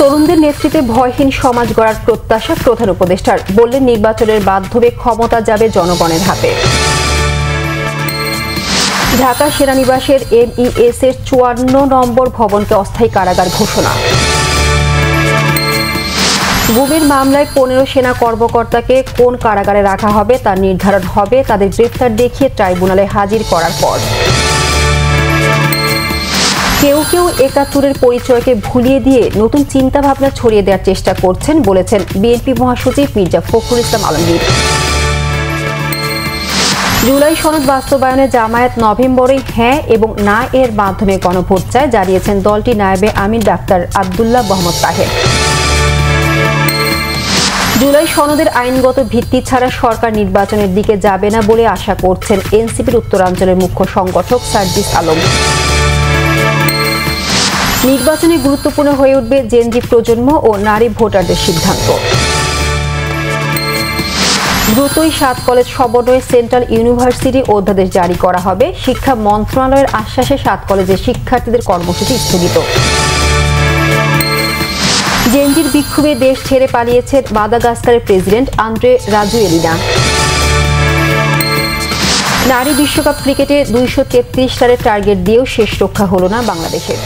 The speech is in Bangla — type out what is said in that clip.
তরুণদের নেতৃত্বে ভয়হীন সমাজ গড়ার প্রত্যাশা প্রধান উপদেষ্টার, বললেন নির্বাচনের মাধ্যমে ক্ষমতা যাবে জনগণের হাতে। ঢাকা সেনানিবাসের MES এর 54 নম্বর ভবনকে অস্থায়ী কারাগার ঘোষণা। গুমের মামলায় 15 সেনা কর্মকর্তাকে কোন কারাগারে রাখা হবে তা নির্ধারণ হবে তাদের গ্রেফতার দেখিয়ে ট্রাইব্যুনালে হাজির করার পর। কেউ কেউ ৭১-এর পরিচয়কে ভুলিয়ে দিয়ে নতুন চিন্তাভাবনা ছড়িয়ে দেওয়ার চেষ্টা করছেন বলেছেন বিএনপি মহাসচিব মির্জা ফখরুল ইসলাম আলমগীর। জুলাই সনদ বাস্তবায়নে জামায়াত নভেম্বরে হ্যাঁ এবং না এর মাধ্যমে গণভোট চায়, জানিয়েছেন দলটি নায়েবে আমির ডাক্তার আব্দুল্লাহ মোহাম্মদ তাহের। জুলাই সনদের আইনগত ভিত্তি ছাড়া সরকার নির্বাচনের দিকে যাবে না বলে আশা করছেন এনসিপির উত্তরাঞ্চলের মুখ্য সংগঠক সার্জিস আলম। নির্বাচনে গুরুত্বপূর্ণ হয়ে উঠবে জেনজি প্রজন্ম ও নারী ভোটারদের সিদ্ধান্ত। দ্রুতই 7 কলেজ সমন্বয়ে সেন্ট্রাল ইউনিভার্সিটি অধ্যাদেশ জারি করা হবে, শিক্ষা মন্ত্রণালয়ের আশ্বাসে 7 কলেজের শিক্ষার্থীদের কর্মসূচি স্থগিত। জেনজির বিক্ষোভে দেশ ছেড়ে পালিয়েছেন মাদাগাস্কারের প্রেসিডেন্ট আন্দ্রে রাজুয়েলিনা। নারী বিশ্বকাপ ক্রিকেটে 233 রানের টার্গেট দিয়েও শেষ রক্ষা হলো না বাংলাদেশের।